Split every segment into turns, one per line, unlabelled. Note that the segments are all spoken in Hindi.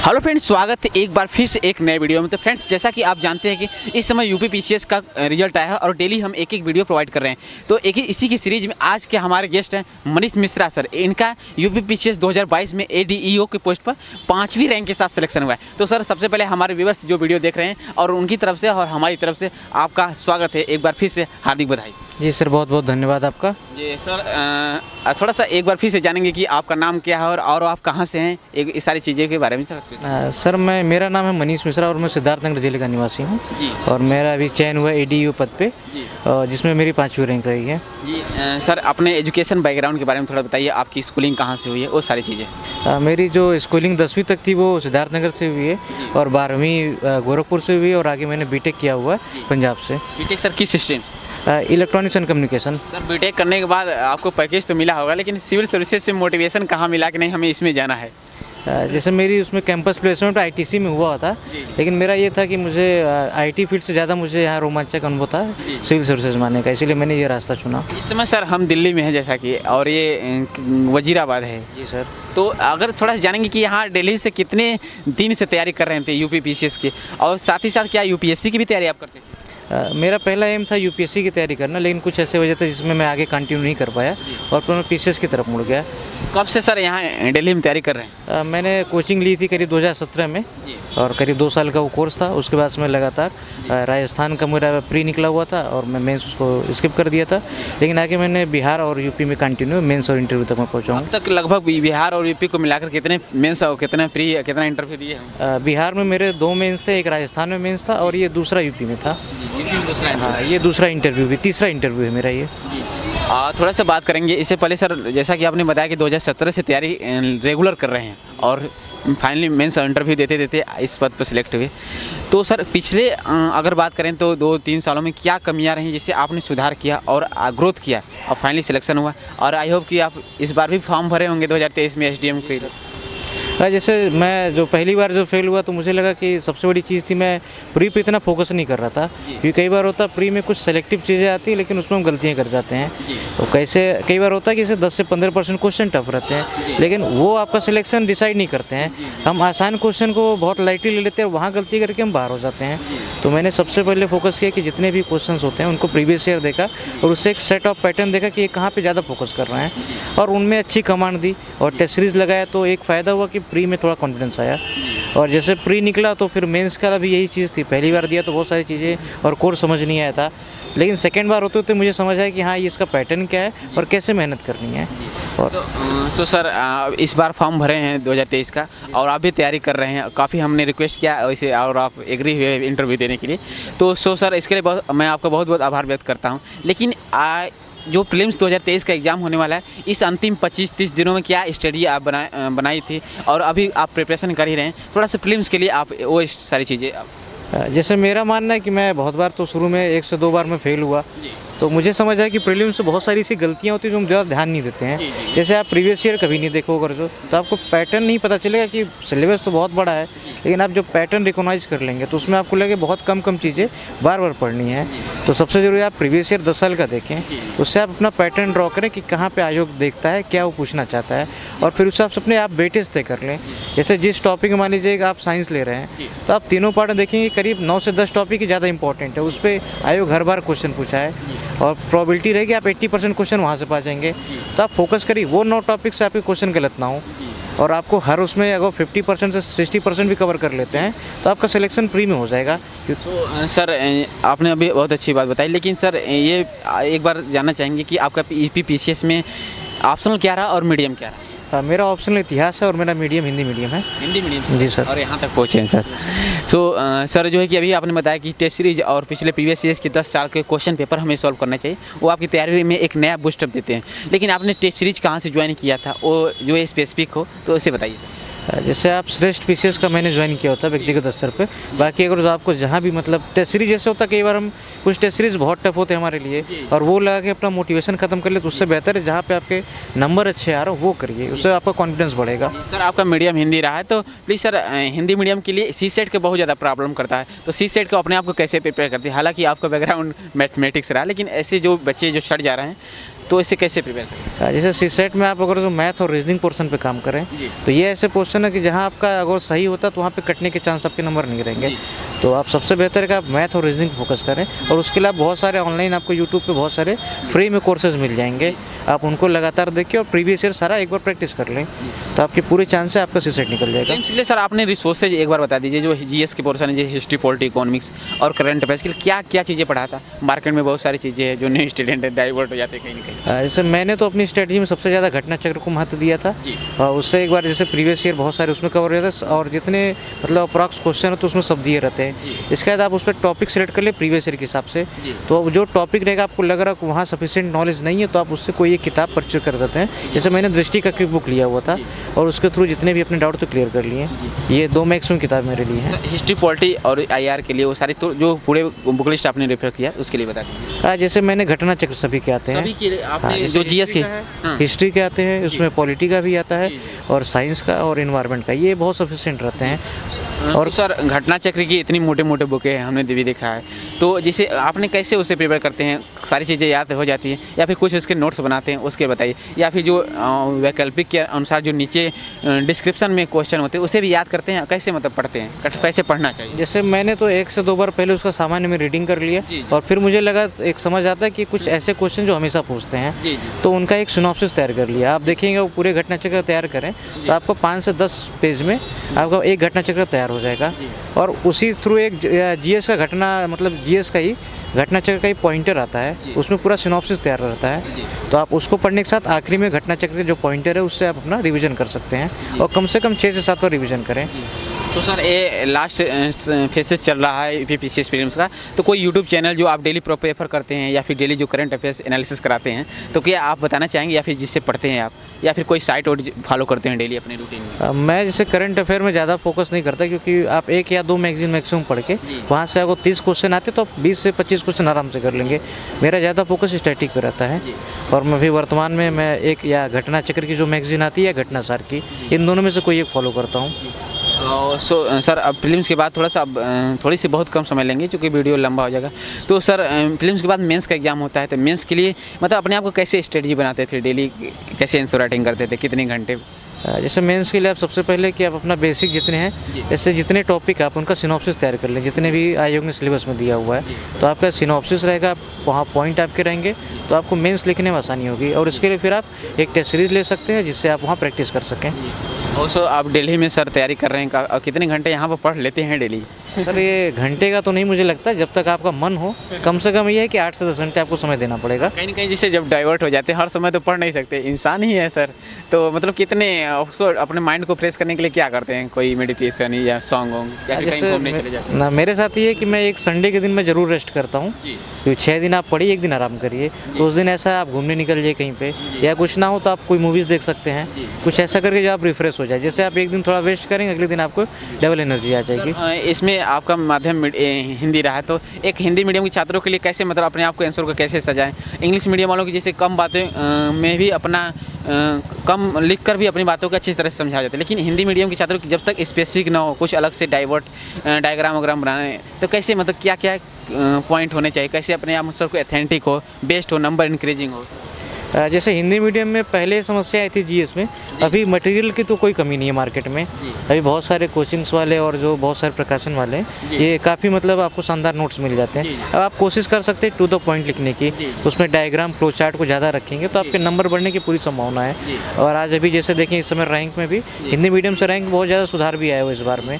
हेलो फ्रेंड्स, स्वागत है एक बार फिर से एक नए वीडियो में। तो फ्रेंड्स, जैसा कि आप जानते हैं कि इस समय यूपी पीसीएस का रिजल्ट आया है और डेली हम एक एक वीडियो प्रोवाइड कर रहे हैं। तो एक ही इसी की सीरीज में आज के हमारे गेस्ट हैं मनीष मिश्रा सर। इनका यूपी पीसीएस 2022 में एडीईओ के पोस्ट पर 5वीं रैंक के साथ सिलेक्शन हुआ है। तो सर, सबसे पहले हमारे व्यूअर्स जो वीडियो देख रहे हैं और उनकी तरफ से और हमारी तरफ से आपका स्वागत है, एक बार फिर से हार्दिक बधाई।
जी सर, बहुत बहुत धन्यवाद आपका।
जी सर, थोड़ा सा एक बार फिर से जानेंगे कि आपका नाम क्या है और आप कहाँ से हैं, इस सारी चीज़ें के बारे में थोड़ा
सर मेरा नाम है मनीष मिश्रा और मैं सिद्धार्थनगर जिले का निवासी हूँ
जी।
और मेरा अभी चयन हुआ एडीईओ पद पे
जी।
जिसमें मेरी 5वीं रैंक रही है।
जी सर, अपने एजुकेशन बैकग्राउंड के बारे में थोड़ा बताइए। आपकी स्कूलिंग कहाँ से हुई है, वो सारी चीज़ें।
मेरी जो स्कूलिंग 10वीं तक थी वो सिद्धार्थनगर से हुई है और 12वीं गोरखपुर से हुई है और आगे मैंने बीटेक किया हुआ है पंजाब से।
बीटेक सर किस stream?
Electronics and communication.
Sir, BTech करने के बाद आपको पैकेज तो मिला होगा, लेकिन सिविल सर्विसेज से मोटिवेशन कहाँ मिला कि नहीं हमें इसमें जाना है?
जैसे मेरी उसमें कैंपस प्लेसमेंट आईटीसी में हुआ था, लेकिन मेरा ये था कि मुझे आईटी फील्ड से ज़्यादा मुझे यहाँ रोमांचक अनुभव था सिविल सर्विसेज मानने का, इसीलिए मैंने ये रास्ता चुना।
इस समय सर हम दिल्ली में हैं जैसा कि, और ये वजीराबाद है।
जी सर।
तो अगर थोड़ा सा जानेंगे कि यहाँ दिल्ली से कितने दिन से तैयारी कर रहे थे यूपी पीसीएस की, और साथ ही साथ क्या यूपीएससी की भी तैयारी आप करते थे?
मेरा पहला एम था यूपीएससी की तैयारी करना, लेकिन कुछ ऐसे वजह थे जिसमें मैं आगे कंटिन्यू नहीं कर पाया और फिर मैं पीसीएस की तरफ मुड़ गया।
कब से सर यहाँ दिल्ली में तैयारी कर रहे हैं?
मैंने कोचिंग ली थी करीब 2017 में और करीब 2 साल का वो कोर्स था। उसके बाद मैं लगातार राजस्थान का मेरा प्री निकला हुआ था और मैं मेंस उसको स्किप कर दिया था, लेकिन आगे मैंने बिहार और यूपी में कंटिन्यू मेंस और इंटरव्यू तक मैं पहुँचा हूँ।
अब तक लगभग बिहार और यूपी को मिलाकर कितने मेंस और कितना प्री कितना इंटरव्यू दिए हैं?
बिहार में मेरे 2 मेंस थे, एक राजस्थान में मेंस था और ये दूसरा यूपी में था।
यूपी में दूसरा?
हाँ, ये दूसरा इंटरव्यू भी, तीसरा इंटरव्यू है मेरा ये।
थोड़ा सा बात करेंगे इससे पहले सर, जैसा कि आपने बताया कि 2017 से तैयारी रेगुलर कर रहे हैं और फाइनली मेंस इंटरव्यू देते देते इस पद पर सिलेक्ट हुए। तो सर, पिछले अगर बात करें तो 2-3 सालों में क्या कमियां रहीं जिससे आपने सुधार किया और ग्रोथ किया और फाइनली सिलेक्शन हुआ? और आई होप कि आप इस बार भी फॉर्म भरे होंगे 2023 में एसडीएम के।
जैसे मैं जो पहली बार जो फेल हुआ तो मुझे लगा कि सबसे बड़ी चीज़ थी मैं प्री पे इतना फोकस नहीं कर रहा था, क्योंकि कई बार होता प्री में कुछ सेलेक्टिव चीज़ें आती हैं लेकिन उसमें हम गलतियां कर जाते हैं। तो कैसे कई बार होता है कि जैसे 10 से 15% क्वेश्चन टफ रहते हैं, लेकिन वो आपका सिलेक्शन डिसाइड नहीं करते हैं। हम आसान क्वेश्चन को बहुत लाइटली ले लेते हैं और वहाँ गलती करके हम बाहर हो जाते हैं। तो मैंने सबसे पहले फोकस किया कि जितने भी क्वेश्चन होते हैं उनको प्रीवियस ईयर देखा और उससे एक सेट ऑफ पैटर्न देखा कि ये कहाँ पर ज़्यादा फोकस कर रहे हैं और उनमें अच्छी कमांड दी और टेस्ट सीरीज लगाया। तो एक फ़ायदा हुआ कि प्री में थोड़ा कॉन्फिडेंस आया और जैसे प्री निकला तो फिर मेंस का भी यही चीज़ थी। पहली बार दिया तो बहुत सारी चीज़ें और कोर्स समझ नहीं आया था, लेकिन सेकेंड बार होते होते मुझे समझ आया कि हाँ, ये इसका पैटर्न क्या है और कैसे मेहनत करनी है। और
सो सर, इस बार फॉर्म भरे हैं 2023 का और आप भी तैयारी कर रहे हैं। काफ़ी हमने रिक्वेस्ट किया वैसे और आप एग्री हुए इंटरव्यू देने के लिए। तो सर, इसके लिए मैं आपका बहुत बहुत आभार व्यक्त करता हूँ। लेकिन जो प्रीलिम्स 2023 का एग्ज़ाम होने वाला है, इस अंतिम 25-30 दिनों में क्या स्टडी आप बनाई थी और अभी आप प्रिपरेशन कर ही रहे हैं, थोड़ा सा प्रीलिम्स के लिए आप वो सारी चीज़ें
जैसे मेरा मानना है कि मैं बहुत बार तो शुरू में 1 से 2 बार मैं फेल हुआ, तो मुझे समझ आया कि प्रीलिम्स से बहुत सारी ऐसी गलतियाँ होती हैं जो हम ज़्यादा ध्यान नहीं देते हैं। जैसे आप प्रीवियस ईयर कभी नहीं देखोगे तो आपको पैटर्न नहीं पता चलेगा कि सिलेबस तो बहुत बड़ा है, लेकिन आप जो पैटर्न रिकॉग्नाइज कर लेंगे तो उसमें आपको लगे बहुत कम चीज़ें बार बार पढ़नी है। तो सबसे ज़रूरी आप प्रीवियस ईयर 10 साल का देखें, उससे आप अपना पैटर्न ड्रॉ करें कि कहाँ पर आयोग देखता है, क्या वो पूछना चाहता है और फिर उससे आप अपने आप वेटेज तय कर लें। जैसे जिस टॉपिक मान लीजिए आप साइंस ले रहे हैं तो आप तीनों पार्ट देखेंगे करीब 9 से 10 टॉपिक ही ज़्यादा इंपॉर्टेंट है, उस पर आयोग हर बार क्वेश्चन पूछा है और प्रोबेबिलिटी रहेगी आप 80% क्वेश्चन वहाँ से पा जाएंगे। तो आप फोकस करिए वो 9 टॉपिक से आपके क्वेश्चन गलत ना हो और आपको हर उसमें अगर 50% से 60% भी कवर कर लेते हैं तो आपका सिलेक्शन प्री में हो जाएगा।
तो सर, आपने अभी बहुत अच्छी बात बताई, लेकिन सर ये एक बार जानना चाहेंगे कि आपका यूपी पीसीएस में ऑप्शनल क्या रहा और मीडियम क्या रहा?
मेरा ऑप्शनल इतिहास है और मेरा मीडियम हिंदी मीडियम है।
हिंदी मीडियम?
जी सर।
और यहाँ तक पहुँचे हैं सर। सर, जो है कि अभी आपने बताया कि टेस्ट सीरीज और पिछले प्रीवियस ईयर्स के 10 साल के क्वेश्चन पेपर हमें सॉल्व करना चाहिए, वो आपकी तैयारी में एक नया बूस्टअप देते हैं। लेकिन आपने टेस्ट सीरीज कहाँ से ज्वाइन किया था, वो जो है स्पेसिफिक हो तो उसे बताइए सर।
जैसे आप श्रेष्ठ पीसीएस का मैंने ज्वाइन किया होता है व्यक्तिगत स्तर पे। बाकी अगर आपको जहाँ भी मतलब टेस्ट सीरीज जैसे होता है, कई बार हम कुछ टेस्ट सीरीज बहुत टफ होते हैं हमारे लिए और वो लगा के अपना मोटिवेशन खत्म कर ले, तो उससे बेहतर है जहाँ पे आपके नंबर अच्छे आ रहे हो वो करिए, उससे आपका कॉन्फिडेंस बढ़ेगा।
सर, आपका मीडियम हिंदी रहा है, तो प्लीज़ सर, हिंदी मीडियम के लिए सी सेट का बहुत ज़्यादा प्रॉब्लम करता है, तो सी सेट को अपने आप को कैसे प्रिपेयर करते हैं? हालांकि आपका बैकग्राउंड मैथमेटिक्स रहा, लेकिन ऐसे जो बच्चे जो छट जा रहे हैं तो इससे कैसे प्रिपेयर करें?
जैसे सीसेट में आप अगर जो मैथ और रीजनिंग पोर्शन पे काम करें
जी।
तो ये ऐसे पोर्शन है कि जहाँ आपका अगर सही होता है तो वहाँ पे कटने के चांस आपके नंबर नहीं रहेंगे।
जी।
तो आप सबसे बेहतर है कि आप मैथ और रीजनिंग फोकस करें, और उसके लिए आप बहुत सारे ऑनलाइन आपको यूट्यूब पे बहुत सारे फ्री में कोर्सेज मिल जाएंगे, आप उनको लगातार देखिए और प्रीवियस ईयर सारा एक बार प्रैक्टिस कर लें तो आपकी पूरी चांस है आपका सीसेट निकल जाएगा।
प्रीलिम्स के लिए सर आपने रिसोर्सेज एक बार बता दीजिए, जो जीएस के पोर्शन है, जो हिस्ट्री, पॉलिटी, इकोनॉमिक्स और करंट अफेयर्स के लिए क्या क्या चीज़ें पढ़ाता? मार्केट में बहुत सारी चीज़ें हैं जो न्यू स्टूडेंट है डाइवर्ट हो जाते हैं कहीं ना कहीं।
जैसे मैंने तो अपनी स्ट्रेटजी में सबसे ज़्यादा घटना चक्र को महत्व दिया था,
जी।
और उससे एक बार जैसे प्रीवियस ईयर बहुत सारे उसमें कवर हो जाते हैं, और जितने मतलब अप्रॉक्स क्वेश्चन है तो उसमें सब दिए रहते हैं।
जी।
इसके बाद आप उस पर टॉपिक सेलेक्ट कर ले प्रीवियस ईयर के हिसाब से,
जी।
तो जो टॉपिक रहेगा आपको लग रहा है कि वहाँ सफिशिएंट नॉलेज नहीं है तो आप उससे कोई एक किताब परचेज कर देते हैं। जैसे मैंने दृष्टि का बुक लिया हुआ था और उसके थ्रू जितने भी अपने डाउट तो क्लियर कर लिए। ये 2 मैक्सिमम किताब मेरे लिए है।
हिस्ट्री, पॉलिटी और आईआर के लिए वो सारी तो जो पूरे बुक लिस्ट आपने रेफर किया उसके लिए बता दीजिए।
जैसे मैंने घटना चक्र सभी के आते हैं,
सभी के आपने
जैसे
जो जीएस के
हिस्ट्री के आते हैं, उसमें पॉलिटी का भी आता है
जी।
और साइंस का और इन्वायरमेंट का, ये बहुत सफिशिएंट रहते हैं।
और सर घटना चक्र की इतनी मोटे मोटे बुकें हमने भी देखा है, तो जिसे आपने कैसे उसे प्रिपेयर करते हैं? सारी चीज़ें याद हो जाती हैं या फिर कुछ उसके नोट्स बनाते हैं, उसके बताइए, या फिर जो वैकल्पिक के अनुसार जो नीचे डिस्क्रिप्शन में क्वेश्चन होते हैं उसे भी याद करते हैं? कैसे मतलब पढ़ते हैं, कैसे पढ़ना चाहिए?
जैसे मैंने तो 1 से 2 बार पहले उसका सामान्य में रीडिंग कर लिया,
जी।
और फिर मुझे लगा एक समझ आता है कि कुछ ऐसे क्वेश्चन जो हमेशा पूछते हैं,
जी।
तो उनका एक सिनॉप्सिस तैयार कर लिया। आप देखेंगे वो पूरे घटना चक्र तैयार करें तो आपको 5 से 10 पेज में आपका एक घटना चक्र तैयार हो जाएगा,
जी।
और उसी थ्रू एक जीएस का घटना मतलब जीएस का ही घटना चक्र का ही पॉइंटर आता है, उसमें पूरा सिनॉप्सिस तैयार रहता है। तो आप उसको पढ़ने के साथ आखिरी में घटना चक्र के जो पॉइंटर है उससे आप अपना रिवीजन कर सकते हैं, और कम से कम 6 से 7 बार रिवीजन करें।
तो सर ये लास्ट फेसेस चल रहा है यूपीपीसीएस प्रीलिम्स का, तो कोई यूट्यूब चैनल जो आप डेली प्रेफर करते हैं या फिर डेली जो करंट अफेयर्स एनालिसिस कराते हैं, तो क्या आप बताना चाहेंगे, या फिर जिससे पढ़ते हैं आप, या फिर कोई साइट और फॉलो करते हैं डेली अपने रूटीन में?
मैं जैसे करंट अफेयर में ज़्यादा फोकस नहीं करता, क्योंकि आप 1 या 2 मैगजीन मैक्सिमम पढ़ के वहाँ से अगर 30 क्वेश्चन आते तो आप 20 से 25 क्वेश्चन आराम से कर लेंगे। मेरा ज़्यादा फोकस स्टैटिक पे रहता है, और मैं भी वर्तमान में मैं एक या घटना चक्र की जो मैगजीन आती है या घटना सार की, इन दोनों में से कोई एक फॉलो करता हूँ।
सर अब फिल्म्स के बाद थोड़ा सा थोड़ी सी बहुत कम समय लेंगे क्योंकि वीडियो लंबा हो जाएगा। तो सर फिल्म्स के बाद मेंस का एग्जाम होता है, तो मेंस के लिए मतलब अपने आप को कैसे स्ट्रेटजी बनाते थे डेली, कैसे आंसर राइटिंग करते थे, कितने घंटे?
जैसे मेंस के लिए आप सबसे पहले कि आप अपना बेसिक जितने हैं, जैसे जितने टॉपिक आप उनका सिनॉप्सिस तैयार कर लें, जितने भी आयोग ने सिलेबस में दिया हुआ है, तो आपका सिनॉप्सिस रहेगा, वहाँ पॉइंट आपके रहेंगे, तो आपको मेंस लिखने में आसानी होगी। और इसके लिए फिर आप एक टेस्ट सीरीज़ ले सकते हैं जिससे आप वहाँ प्रैक्टिस कर सकें।
और सो आप दिल्ली में सर तैयारी कर रहे हैं, और कितने घंटे यहाँ पर पढ़ लेते हैं डेली?
सर ये घंटे का तो नहीं मुझे लगता, जब तक आपका मन हो, कम से कम ये है कि 8 से 10 घंटे आपको समय देना पड़ेगा।
कहीं ना कहीं जिससे जब डाइवर्ट हो जाते हैं, हर समय तो पढ़ नहीं सकते, इंसान ही है सर, तो मतलब कितने उसको अपने माइंड को फ्रेश करने के लिए क्या करते हैं? कोई मेडिटेशन या सॉन्ग या फिर कहीं घूमने चले जाते हैं?
ना, मेरे साथ ये है कि मैं एक संडे के दिन मैं ज़रूर रेस्ट करता हूँ, क्योंकि 6 दिन आप पढ़िए, 1 दिन आराम करिए, तो उस दिन ऐसा आप घूमने निकल जाइए कहीं पे, या कुछ ना हो तो आप कोई मूवीज़ देख सकते हैं, कुछ ऐसा करके जो आप रिफ्रेश हो जाए। जैसे आप एक दिन थोड़ा वेस्ट करेंगे, अगले दिन आपको डबल एनर्जी आ जाएगी।
इसमें आपका माध्यम हिंदी रहा, तो एक हिंदी मीडियम के छात्रों के लिए कैसे मतलब अपने आप को आंसर को कैसे सजाएं? इंग्लिश मीडियम वालों की जैसे कम बातें में भी अपना कम लिख कर भी अपनी बातों को अच्छी तरह से समझा जाते हैं, लेकिन हिंदी मीडियम के छात्रों की जब तक स्पेसिफिक ना हो, कुछ अलग से डायग्राम वगैरह बनाने, तो कैसे मतलब क्या क्या पॉइंट होने चाहिए, कैसे अपने आप आंसर को ऑथेंटिक हो, बेस्ट हो, नंबर इंक्रीजिंग हो?
जैसे हिंदी मीडियम में पहले समस्या आई थी जीएस में, अभी मटेरियल की तो कोई कमी नहीं है मार्केट में। अभी बहुत सारे कोचिंग्स वाले और जो बहुत सारे प्रकाशन वाले ये काफ़ी मतलब आपको शानदार नोट्स मिल जाते हैं। अब आप कोशिश कर सकते हैं टू द पॉइंट लिखने की, उसमें डायग्राम फ्लो चार्ट को ज़्यादा रखेंगे तो आपके नंबर बढ़ने की पूरी संभावना है। और आज अभी जैसे देखें इस समय रैंक में भी हिंदी मीडियम से रैंक बहुत ज़्यादा सुधार भी आया हुआ इस बार में,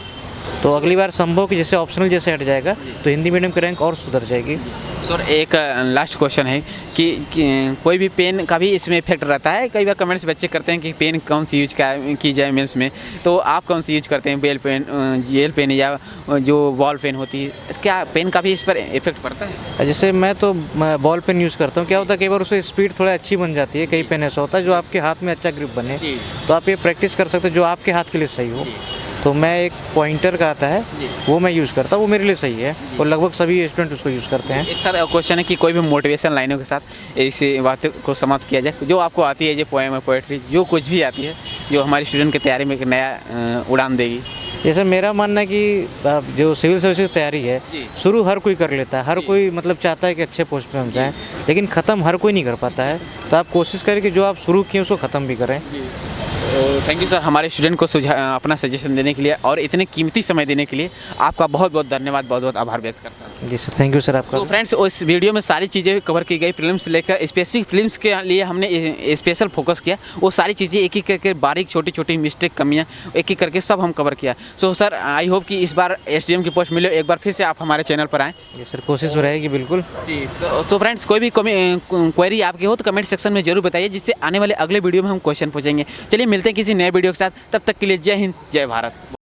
तो अगली बार संभव कि जैसे ऑप्शनल जैसे हट जाएगा तो हिंदी मीडियम की रैंक और सुधर जाएगी।
सर एक लास्ट क्वेश्चन है कि कोई भी पेन का भी इसमें इफेक्ट रहता है? कई बार कमेंट्स बच्चे करते हैं कि पेन कौन सी यूज की जाए मेंस में, तो आप कौन सी यूज करते हैं, बेल पेन, जेल पेन या जो बॉल पेन होती है, क्या पेन का भी इस पर इफेक्ट पड़ता है?
जैसे मैं तो बॉल पेन यूज़ करता हूँ। क्या होता है कई बार उससे स्पीड थोड़ा अच्छी बन जाती है, कई पेन ऐसा होता है जो आपके हाथ में अच्छा ग्रिप बने, तो आप ये प्रैक्टिस कर सकते हैं जो आपके हाथ के लिए सही हो। तो मैं एक पॉइंटर का आता है वो मैं यूज़ करता हूँ, वो मेरे लिए सही है, और लगभग सभी स्टूडेंट उसको यूज़ करते हैं।
एक सर क्वेश्चन है कि कोई भी मोटिवेशन लाइनों के साथ इस बात को समाप्त किया जाए, जो आपको आती है, जो पोएम है, पोएट्री, जो कुछ भी आती है, जो हमारे स्टूडेंट की तैयारी में एक नया उड़ान देगी?
जैसे मेरा मानना है कि जो सिविल सर्विसेज की तैयारी है
जी।
शुरू हर कोई कर लेता है, हर कोई मतलब चाहता है कि अच्छे पोस्ट पे हम जाएं, लेकिन ख़त्म हर कोई नहीं कर पाता है। तो आप कोशिश करें कि जो आप शुरू किए उसको ख़त्म भी करें।
थैंक यू सर, हमारे स्टूडेंट को अपना सजेशन देने के लिए और इतने कीमती समय देने के लिए आपका बहुत बहुत धन्यवाद, बहुत बहुत आभार व्यक्त करता हूँ।
जी सर, थैंक यू सर आपका।
तो फ्रेंड्स, इस वीडियो में सारी चीज़ें कवर की गई, प्रीलिम्स से लेकर स्पेसिफिक फिल्म्स के लिए हमने स्पेशल फोकस किया। वो सारी चीज़ें एक एक करके बारीक छोटी छोटी मिस्टेक, कमियाँ एक एक करके सब हम कवर किया। सो सर, आई होप कि इस बार SDM की पोस्ट मिले, एक बार फिर से आप हमारे चैनल पर आएँ।
जी सर, कोशिश रहेगी बिल्कुल।
जी, तो फ्रेंड्स, कोई भी क्वेरी आपकी हो तो कमेंट सेक्शन में जरूर बताइए, जिससे आने वाले अगले वीडियो में हम क्वेश्चन पूछेंगे। चलिए मिलते हैं किसी नए वीडियो के साथ, तब तक के लिए जय हिंद, जय भारत।